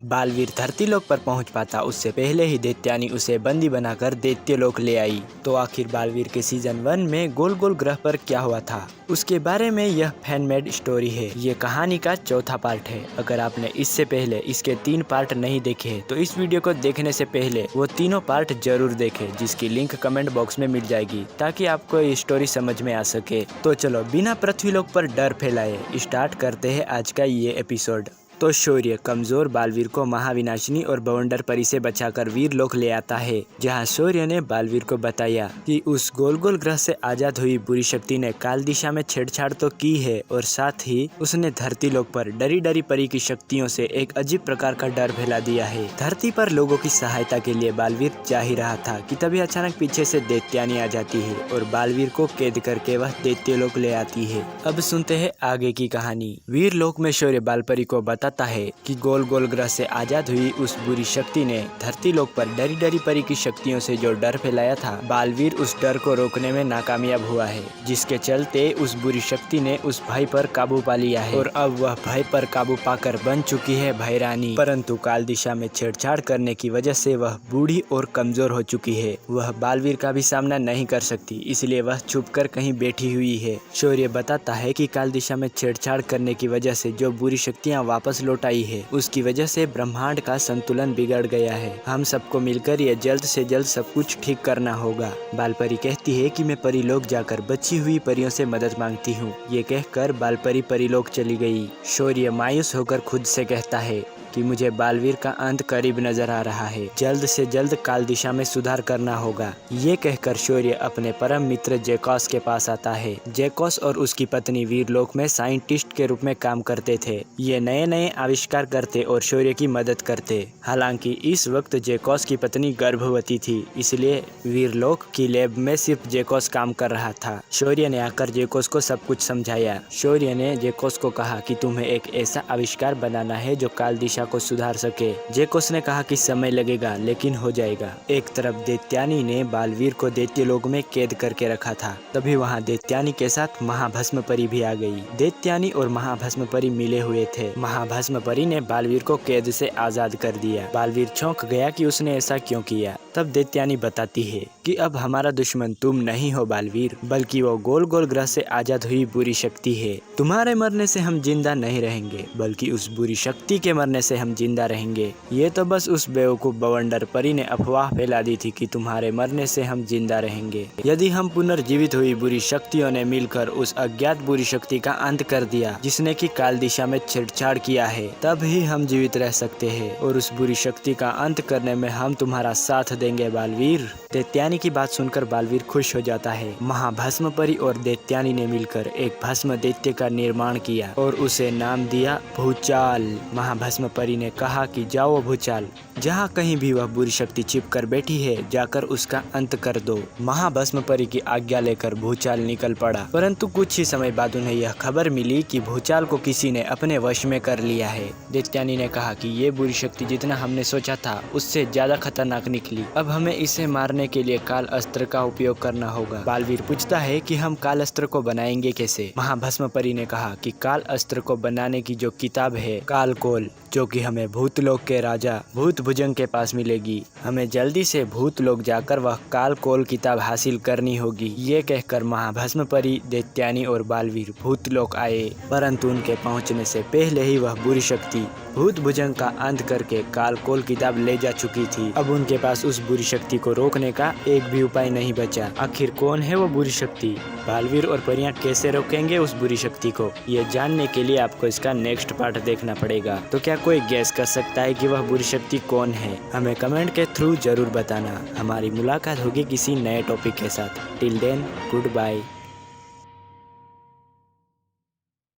बालवीर धरतीलोक पर पहुंच पाता उससे पहले ही दैत्यानी उसे बंदी बनाकर दैत्यलोक ले आई। तो आखिर बालवीर के सीजन 1 में गोल गोल ग्रह पर क्या हुआ था, उसके बारे में यह फैनमेड स्टोरी है। ये कहानी का चौथा पार्ट है। अगर आपने इससे पहले इसके 3 पार्ट नहीं देखे हैं तो इस वीडियो को देखने से पहले वो तीनों पार्ट जरूर देखें, जिसकी लिंक कमेंट बॉक्स में मिल जाएगी, ताकि आपको ये स्टोरी समझ में आ सके। तो चलो बिना पृथ्वीलोक पर डर फैलाए स्टार्ट करते हैं आज का ये एपिसोड। तो शौर्य कमजोर बालवीर को महाविनाशिनी और बवंडर परी से बचाकर वीरलोक ले आता है, जहां शौर्य ने बालवीर को बताया कि उस गोल गोल ग्रह से आजाद हुई बुरी शक्ति ने काल दिशा में छेड़छाड़ तो की है, और साथ ही उसने धरतीलोक पर डरी डरी परी की शक्तियों से एक अजीब प्रकार का डर फैला दिया है। धरती पर लोगों की सहायता के लिए बालवीर जा ही रहा था कि तभी अचानक पीछे से दैत्यानी आ जाती है और बालवीर को कैद करके वह दैत्यलोक ले आती है। अब सुनते हैं आगे की कहानी। वीरलोक में शौर्य बालपरी को बताता है कि गोल गोल ग्रह से आजाद हुई उस बुरी शक्ति ने धरतीलोक पर डरी डरी परी की शक्तियों से जो डर फैलाया था, बालवीर उस डर को रोकने में नाकामयाब हुआ है, जिसके चलते उस बुरी शक्ति ने उस भय पर काबू पा लिया है और अब वह भय पर काबू पाकर बन चुकी है भयरानी। परंतु काल दिशा में छेड़छाड़ करने की वजह से वह बूढ़ी और कमजोर हो चुकी है। वह बालवीर का भी सामना नहीं कर सकती, इसलिए वह छुपकर कहीं बैठी हुई है। शौर्य बताता है कि काल दिशा में छेड़छाड़ करने की वजह से जो बुरी शक्तियाँ वापस लौट आई है, उसकी वजह से ब्रह्मांड का संतुलन बिगड़ गया है। हम सबको मिलकर ये जल्द से जल्द सब कुछ ठीक करना होगा। बालपरी कहती है कि मैं परीलोक जाकर बची हुई परियों से मदद मांगती हूँ। ये कहकर बालपरी परीलोक चली गई। शौर्य मायूस होकर खुद से कहता है कि मुझे बालवीर का अंत करीब नजर आ रहा है, जल्द से जल्द काल दिशा में सुधार करना होगा। ये कहकर शौर्य अपने परम मित्र जैकोस के पास आता है। जैकोस और उसकी पत्नी वीरलोक में साइंटिस्ट के रूप में काम करते थे। ये नए नए आविष्कार करते और शौर्य की मदद करते। हालांकि इस वक्त जैकोस की पत्नी गर्भवती थी, इसलिए वीरलोक की लैब में सिर्फ जैकोस काम कर रहा था। शौर्य ने आकर जैकोस को सब कुछ समझाया। शौर्य ने जैकोस को कहा कि तुम्हें एक ऐसा आविष्कार बनाना है जो काल दिशा को सुधार सके। जैकोस ने कहा कि समय लगेगा, लेकिन हो जाएगा। एक तरफ दैत्यानी ने बालवीर को दैत्यलोक में कैद करके रखा था। तभी वहां दैत्यानी के साथ महाभस्म परी भी आ गई। दैत्यानी और महाभस्म परी मिले हुए थे। महाभस्म परी ने बालवीर को कैद से आजाद कर दिया। बालवीर चौंक गया कि उसने ऐसा क्यों किया। तब दैत्यानी बताती है कि अब हमारा दुश्मन तुम नहीं हो बालवीर, बल्कि वो गोल गोल ग्रह से आजाद हुई बुरी शक्ति है। तुम्हारे मरने से हम जिंदा नहीं रहेंगे, बल्कि उस बुरी शक्ति के मरने से हम जिंदा रहेंगे। ये तो बस उस बेवकूफ बवंडर परी ने अफवाह फैला दी थी कि तुम्हारे मरने से हम जिंदा रहेंगे। यदि हम पुनर्जीवित हुई बुरी शक्तियों ने मिलकर उस अज्ञात बुरी शक्ति का अंत कर दिया, जिसने कि काल दिशा में छेड़छाड़ किया है, तब ही हम जीवित रह सकते हैं, और उस बुरी शक्ति का अंत करने में हम तुम्हारा साथ देंगे बालवीर। दैत्यानी की बात सुनकर बालवीर खुश हो जाता है। महाभस्म परी और दैत्यानी ने मिलकर एक भस्म दैत्य का निर्माण किया और उसे नाम दिया भूचाल। महाभस्म परी ने कहा कि जाओ भूचाल, जहाँ कहीं भी वह बुरी शक्ति छिप कर बैठी है, जाकर उसका अंत कर दो। महाभस्म परी की आज्ञा लेकर भूचाल निकल पड़ा। परंतु कुछ ही समय बाद उन्हें यह खबर मिली कि भूचाल को किसी ने अपने वश में कर लिया है। दैत्यानी ने कहा कि ये बुरी शक्ति जितना हमने सोचा था उससे ज्यादा खतरनाक निकली। अब हमें इसे मारने के लिए काल अस्त्र का उपयोग करना होगा। बालवीर पूछता है कि हम काल अस्त्र को बनाएंगे कैसे। महाभस्म परी ने कहा कि काल अस्त्र को बनाने की जो किताब है काल कोल, जो कि हमें भूतलोक के राजा भूत भुजंग के पास मिलेगी, हमें जल्दी से भूतलोक जाकर वह काल कोल किताब हासिल करनी होगी। ये कहकर महाभस्म परी, दैत्यानी और बालवीर भूतलोक आए। परंतु उनके पहुंचने से पहले ही वह बुरी शक्ति भूत भुजंग का अंत करके काल कोल किताब ले जा चुकी थी। अब उनके पास उस बुरी शक्ति को रोकने का एक भी उपाय नहीं बचा। आखिर कौन है वो बुरी शक्ति? बालवीर और परियां कैसे रोकेंगे उस बुरी शक्ति को? ये जानने के लिए आपको इसका नेक्स्ट पार्ट देखना पड़ेगा। तो क्या कोई गैस कर सकता है कि वह बुरी शक्ति कौन है? हमें कमेंट के थ्रू जरूर बताना। हमारी मुलाकात होगी किसी नए टॉपिक के साथ। Till then, good bye.